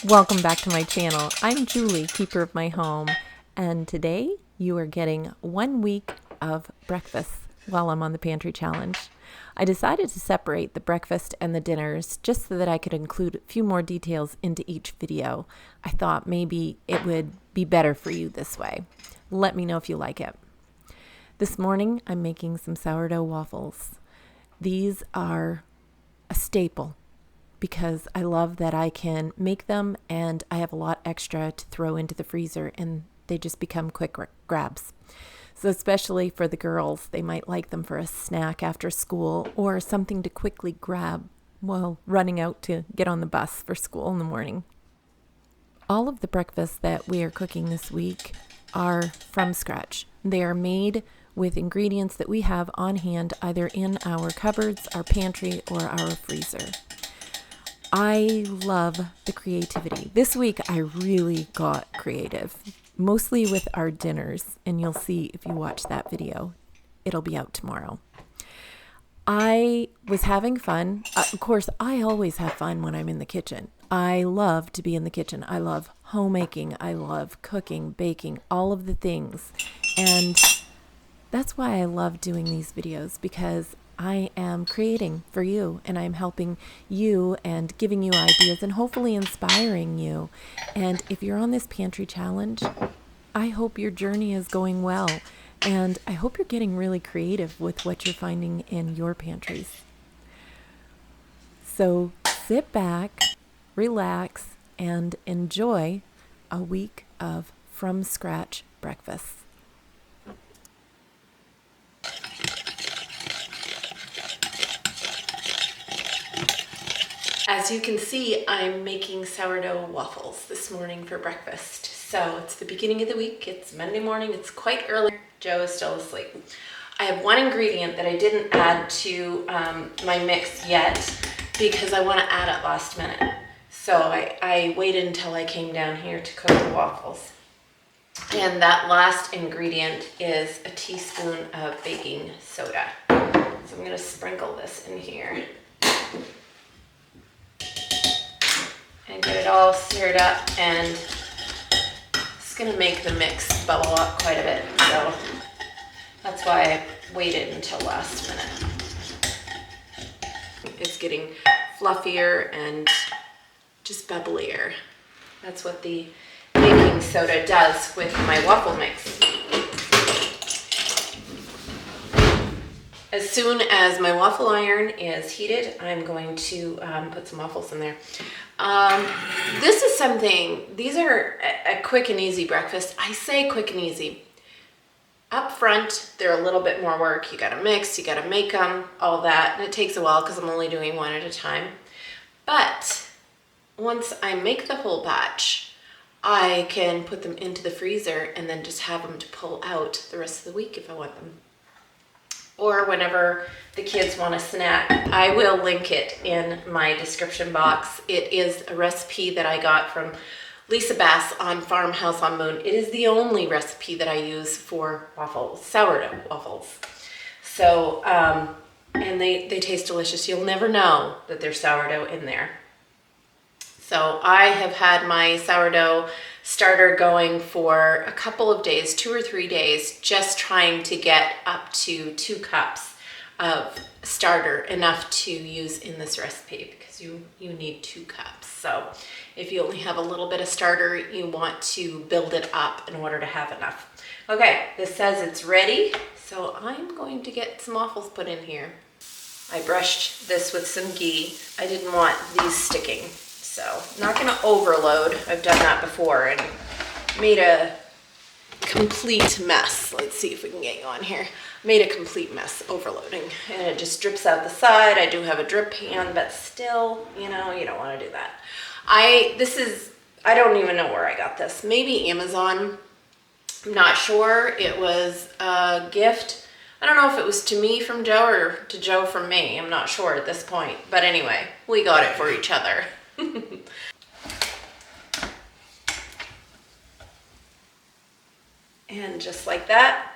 Welcome back to my channel. I'm Julie, keeper of my home, and today you are getting 1 week of breakfast while I'm on the Pantry challenge. I decided to separate the breakfast and the dinners just so that I could include a few more details into each video. I thought maybe it would be better for you this way. Let me know if you like it. This morning I'm making some sourdough waffles. These are a staple because I love that I can make them and I have a lot extra to throw into the freezer and they just become quick grabs. So especially for the girls, they might like them for a snack after school or something to quickly grab while running out to get on the bus for school in the morning. All of the breakfasts that we are cooking this week are from scratch. They are made with ingredients that we have on hand either in our cupboards, our pantry, or our freezer. I love the creativity. This week I really got creative, mostly with our dinners, and you'll see if you watch that video. It'll be out tomorrow. I was having fun. Of course, I always have fun when I'm in the kitchen. I love to be in the kitchen. I love homemaking. I love cooking, baking, all of the things. And that's why I love doing these videos, because I am creating for you and I'm helping you and giving you ideas and hopefully inspiring you. And if you're on this pantry challenge, I hope your journey is going well. And I hope you're getting really creative with what you're finding in your pantries. So sit back, relax, and enjoy a week of from scratch breakfasts. As you can see, I'm making sourdough waffles this morning for breakfast. So it's the beginning of the week. It's Monday morning. It's quite early. Joe is still asleep. I have one ingredient that I didn't add to my mix yet because I want to add it last minute. So I waited until I came down here to cook the waffles. And that last ingredient is a teaspoon of baking soda. So I'm going to sprinkle this in here and get it all stirred up, and it's going to make the mix bubble up quite a bit. So that's why I waited until last minute. It's getting fluffier and just bubblier. That's what the baking soda does with my waffle mix. As soon as my waffle iron is heated, I'm going to put some waffles in there. This is something, these are a quick and easy breakfast. I say quick and easy. Up front, they're a little bit more work. You gotta mix, you gotta make them, all that. And it takes a while because I'm only doing one at a time. But once I make the whole batch, I can put them into the freezer and then just have them to pull out the rest of the week if I want them. Or whenever the kids want a snack. I will link it in my description box. It is a recipe that I got from Lisa Bass on Farmhouse on Moon. It is the only recipe that I use for waffles, sourdough waffles. So, and they taste delicious. You'll never know that there's sourdough in there. So I have had my sourdough starter going for a couple of days, 2 or 3 days, just trying to get up to 2 cups of starter, enough to use in this recipe because you need 2 cups. So if you only have a little bit of starter, you want to build it up in order to have enough. Okay, this says it's ready, so I'm going to get some waffles put in here. I brushed this with some ghee. I didn't want these sticking. So not gonna overload. I've done that before and made a complete mess. Let's see if we can get you on here. Made a complete mess overloading, and it just drips out the side. I do have a drip pan, but still, you know, you don't wanna do that. I don't even know where I got this. Maybe Amazon, I'm not sure. It was a gift. I don't know if it was to me from Joe or to Joe from me. I'm not sure at this point, but anyway, we got it for each other. And just like that,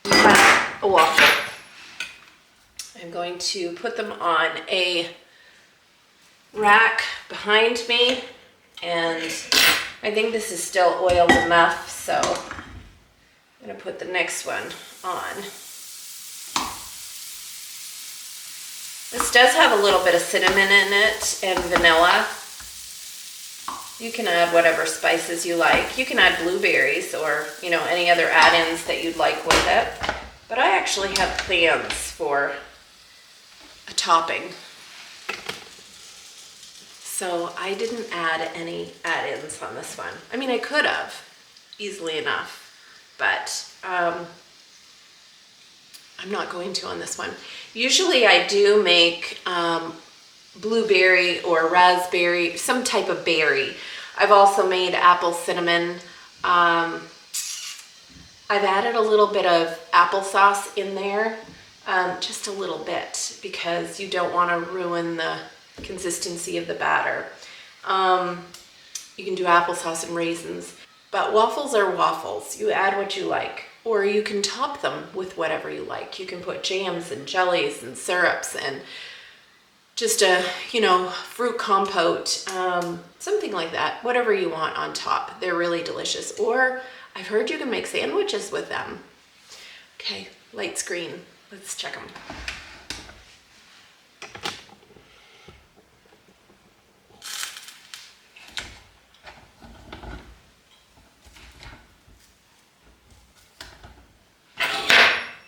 we have a waffle. I'm going to put them on a rack behind me And I think this is still oiled enough, so I'm gonna put the next one on. This does have a little bit of cinnamon in it and vanilla. You can add whatever spices you like. You can add blueberries or, you know, any other add-ins that you'd like with it. But I actually have plans for a topping. So I didn't add any add-ins on this one. I mean, I could have easily enough, but I'm not going to on this one. Usually I do make blueberry or raspberry, some type of berry. I've also made apple cinnamon. I've added a little bit of applesauce in there, just a little bit, because you don't want to ruin the consistency of the batter. You can do applesauce and raisins, but waffles are waffles. You add what you like, or you can top them with whatever you like. You can put jams and jellies and syrups and just a, you know, fruit compote, something like that, whatever you want on top. They're really delicious. Or I've heard you can make sandwiches with them. Okay, light screen. Let's check them.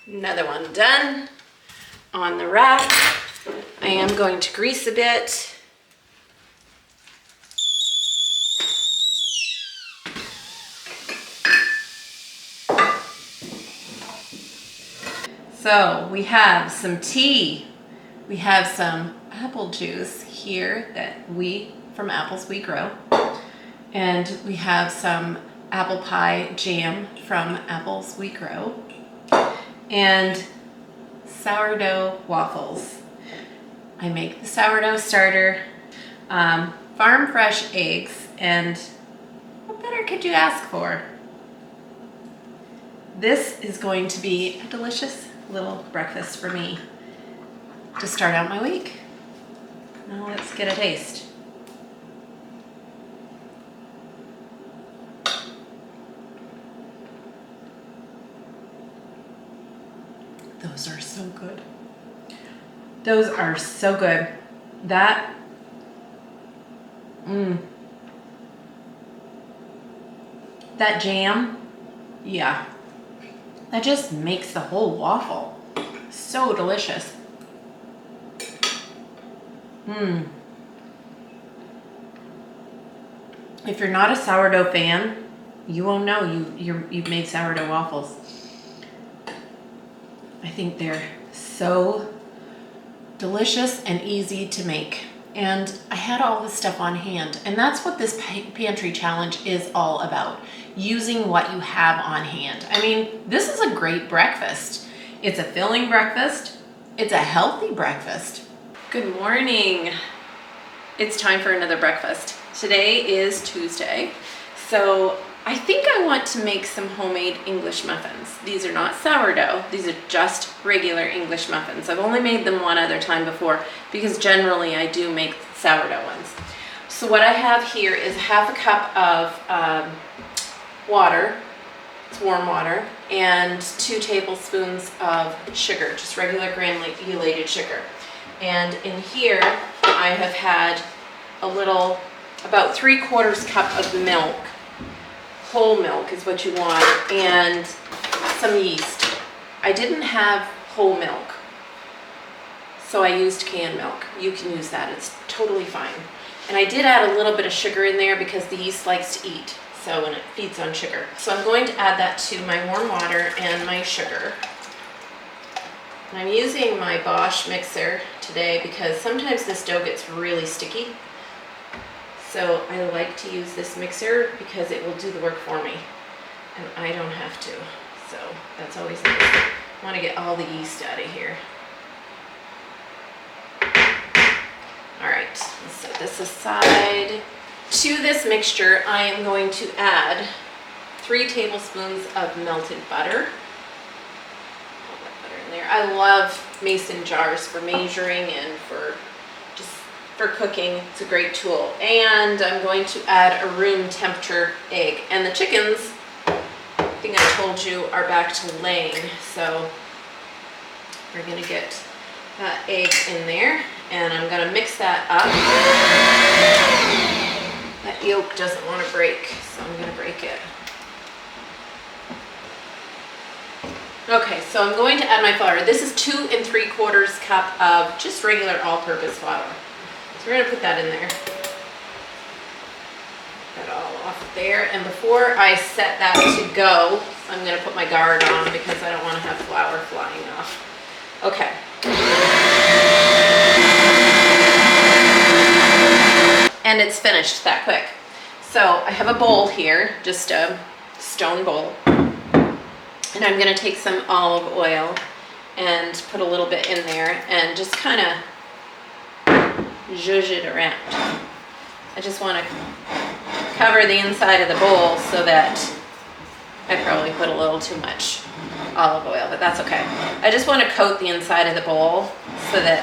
Another one done. On the rack, I am going to grease a bit. So we have some tea. We have some apple juice here that from apples we grow. And we have some apple pie jam from apples we grow. And sourdough waffles. I make the sourdough starter, farm fresh eggs, and what better could you ask for? This is going to be a delicious little breakfast for me to start out my week. Now let's get a taste. Those are so good. Those are so good. That, that jam, yeah. That just makes the whole waffle so delicious. If you're not a sourdough fan, you won't know you've made sourdough waffles. I think they're so delicious and easy to make. And I had all this stuff on hand, and that's what this pantry challenge is all about. Using what you have on hand. I mean, this is a great breakfast. It's a filling breakfast. It's a healthy breakfast. Good morning. It's time for another breakfast. Today is Tuesday, so I think I want to make some homemade English muffins. These are not sourdough. These are just regular English muffins. I've only made them one other time before because generally I do make sourdough ones. So what I have here is half a cup of water, it's warm water, and 2 tablespoons of sugar, just regular granulated sugar. And in here I have had a little, about 3/4 cup of milk. Whole milk is what you want, and some yeast. I didn't have whole milk, so I used canned milk. You can use that, it's totally fine. And I did add a little bit of sugar in there because the yeast likes to eat, so when it feeds on sugar. So I'm going to add that to my warm water and my sugar. And I'm using my Bosch mixer today because sometimes this dough gets really sticky. So I like to use this mixer because it will do the work for me and I don't have to. So that's always nice. I want to get all the yeast out of here. All right, let's set this aside. To this mixture, I am going to add 3 tablespoons of melted butter. Put that butter in there. I love mason jars for measuring and for just for cooking. It's a great tool. And I'm going to add a room temperature egg. And the chickens, I think I told you, are back to laying. So we're gonna get that egg in there, and I'm gonna mix that up. That yolk doesn't want to break, so I'm gonna break it. Okay, so I'm going to add my flour. This is 2 3/4 cup of just regular all-purpose flour. So we're gonna put that in there. That all off there, and before I set that to go, I'm gonna put my guard on because I don't want to have flour flying off. Okay. And it's finished that quick. So I have a bowl here, just a stone bowl. And I'm gonna take some olive oil and put a little bit in there and just kind of zhuzh it around. I just wanna cover the inside of the bowl so that I probably put a little too much olive oil, but that's okay. I just wanna coat the inside of the bowl so that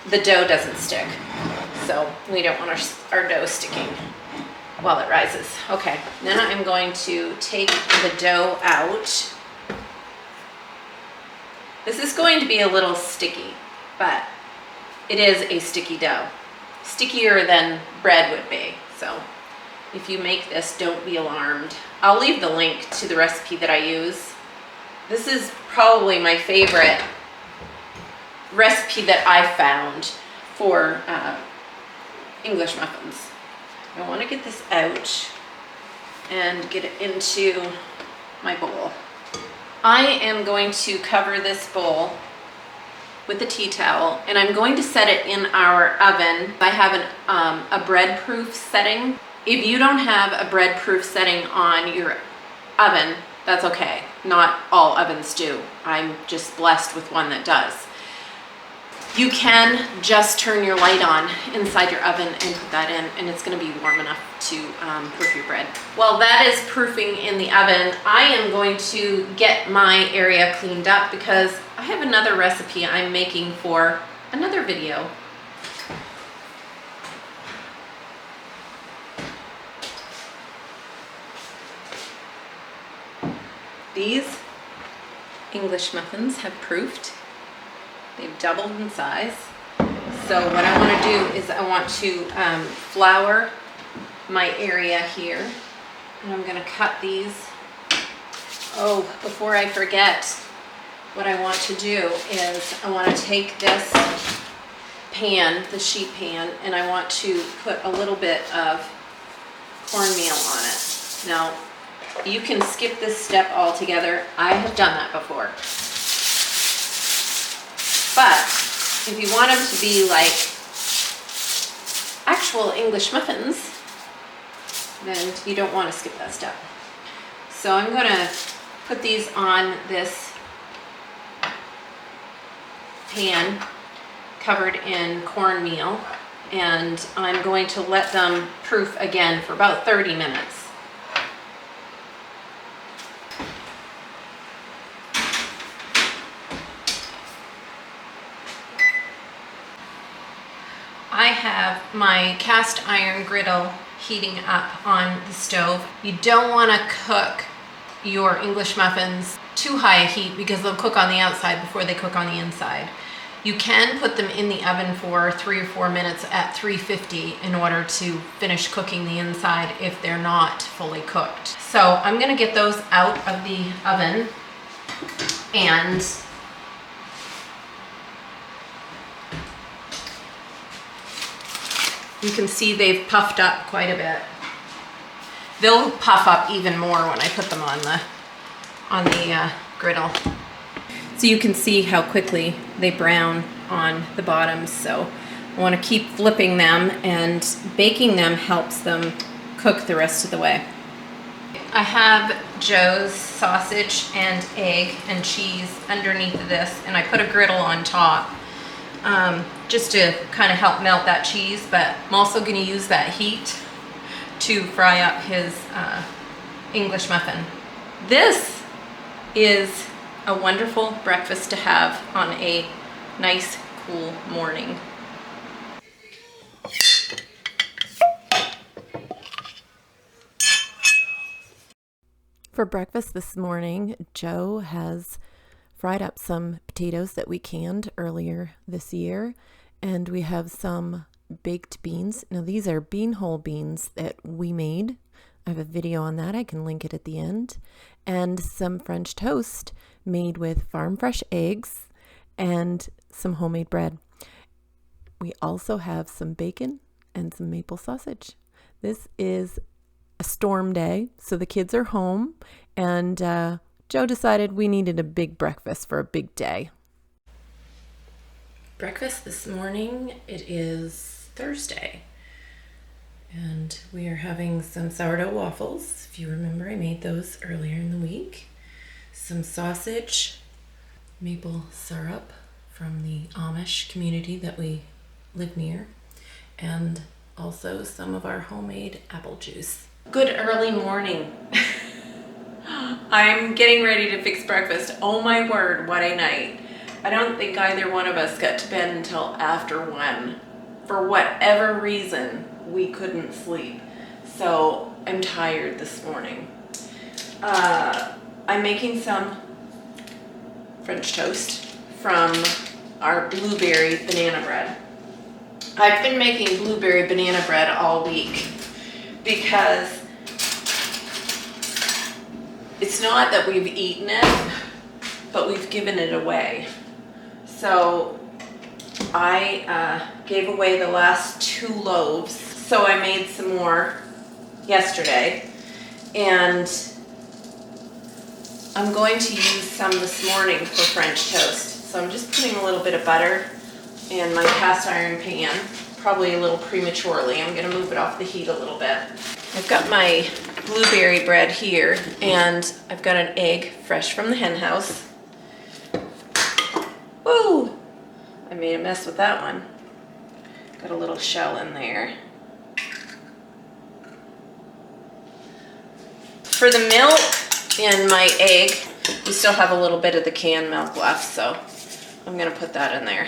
the dough doesn't stick. So we don't want our dough sticking while it rises. Okay, now I'm going to take the dough out. This is going to be a little sticky, but it is a sticky dough. Stickier than bread would be. So if you make this, don't be alarmed. I'll leave the link to the recipe that I use. This is probably my favorite recipe that I found for English muffins. I want to get this out and get it into my bowl. I am going to cover this bowl with a tea towel, and I'm going to set it in our oven. I have a bread proof setting. If you don't have a bread proof setting on your oven, that's okay. Not all ovens do. I'm just blessed with one that does. You can just turn your light on inside your oven and put that in, and it's going to be warm enough to proof your bread. While that is proofing in the oven, I am going to get my area cleaned up because I have another recipe I'm making for another video. These English muffins have proofed. They've doubled in size. So what I want to do is I want to flour my area here. And I'm going to cut these. Oh, before I forget, what I want to do is I want to take this pan, the sheet pan, and I want to put a little bit of cornmeal on it. Now, you can skip this step altogether. I have done that before. But if you want them to be like actual English muffins, then you don't want to skip that step. So I'm going to put these on this pan covered in cornmeal, and I'm going to let them proof again for about 30 minutes. I have my cast iron griddle heating up on the stove. You don't want to cook your English muffins too high a heat because they'll cook on the outside before they cook on the inside. You can put them in the oven for 3 or 4 minutes at 350 in order to finish cooking the inside if they're not fully cooked. So I'm going to get those out of the oven, and you can see they've puffed up quite a bit. They'll puff up even more when I put them on the griddle. So you can see how quickly they brown on the bottoms. So I want to keep flipping them, and baking them helps them cook the rest of the way. I have Joe's sausage and egg and cheese underneath of this, and I put a griddle on top. Just to kind of help melt that cheese, but I'm also going to use that heat to fry up his English muffin. This is a wonderful breakfast to have on a nice, cool morning. For breakfast this morning, Joe has fried up some potatoes that we canned earlier this year, and we have some baked beans. Now these are whole beans that we made. I have a video on that. I can link it at the end. And some French toast made with farm fresh eggs and some homemade bread. We also have some bacon and some maple sausage. This is a storm day, so the kids are home, and Joe decided we needed a big breakfast for a big day. Breakfast this morning, it is Thursday, and we are having some sourdough waffles. If you remember, I made those earlier in the week. Some sausage, maple syrup from the Amish community that we live near, and also some of our homemade apple juice. Good early morning. I'm getting ready to fix breakfast. Oh my word, what a night. I don't think either one of us got to bed until after 1. For whatever reason, we couldn't sleep. So I'm tired this morning. I'm making some French toast from our blueberry banana bread. I've been making blueberry banana bread all week because it's not that we've eaten it, but we've given it away. So I gave away the last 2 loaves, so I made some more yesterday, and I'm going to use some this morning for French toast. So I'm just putting a little bit of butter in my cast iron pan, probably a little prematurely. I'm going to move it off the heat a little bit. I've got my blueberry bread here, and I've got an egg fresh from the hen house. Woo! I made a mess with that one. Got a little shell in there. For the milk in my egg, we still have a little bit of the canned milk left, so I'm going to put that in there.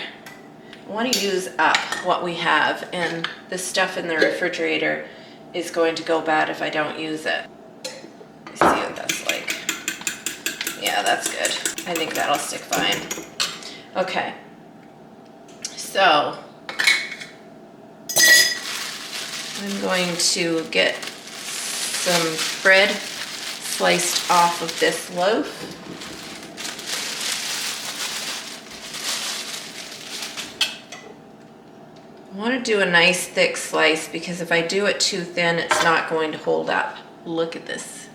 I want to use up what we have, and the stuff in the refrigerator is going to go bad if I don't use it. Let's see what that's like. Yeah, that's good. I think that'll stick fine. Okay. So I'm going to get some bread sliced off of this loaf. I want to do a nice thick slice because if I do it too thin, it's not going to hold up. Look at this.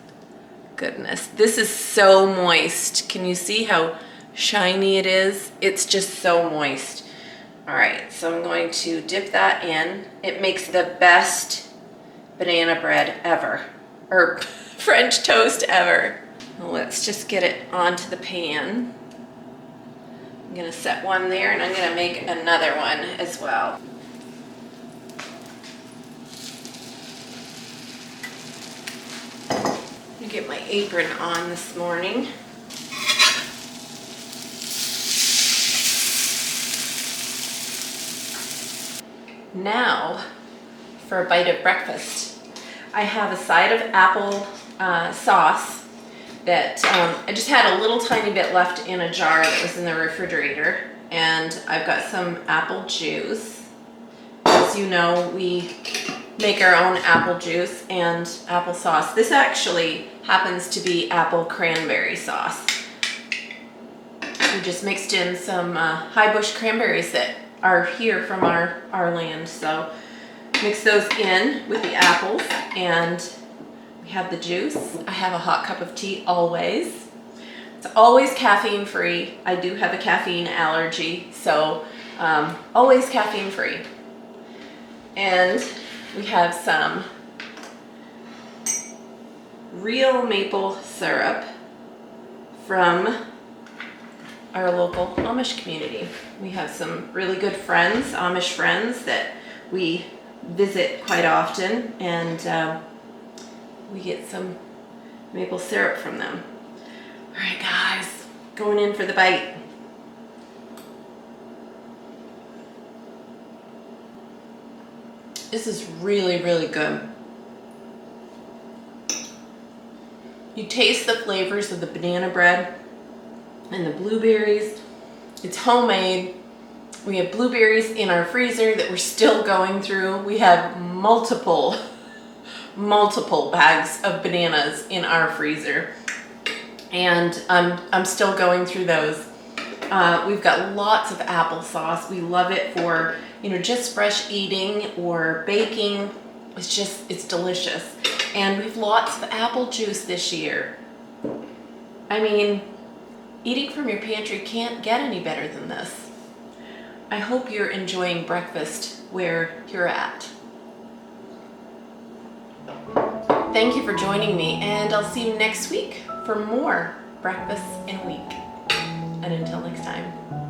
Goodness. This is so moist. Can you see how shiny it is? It's just so moist. All right, so I'm going to dip that in. It makes the best banana bread ever, or French toast ever. Well, let's just get it onto the pan. I'm gonna set one there, and I'm gonna make another one as well. Get my apron on this morning. Now for a bite of breakfast. I have a side of apple sauce that I just had a little tiny bit left in a jar that was in the refrigerator, and I've got some apple juice. As you know, we make our own apple juice and applesauce. This actually happens to be apple cranberry sauce. We just mixed in some high bush cranberries that are here from our land. So mix those in with the apples, and we have the juice. I have a hot cup of tea always. It's always caffeine free. I do have a caffeine allergy, so always caffeine free. And we have some real maple syrup from our local Amish community. We have some really good friends, Amish friends, that we visit quite often, and we get some maple syrup from them. All right, guys, going in for the bite. This is really, really good. You taste the flavors of the banana bread and the blueberries. It's homemade. We have blueberries in our freezer that we're still going through. We have multiple bags of bananas in our freezer, and I'm still going through those. We've got lots of applesauce. We love it for, just fresh eating or baking. It's delicious. And we have lots of apple juice this year. I mean, eating from your pantry can't get any better than this. I hope you're enjoying breakfast where you're at. Thank you for joining me, and I'll see you next week for more Breakfast in a Week. And until next time.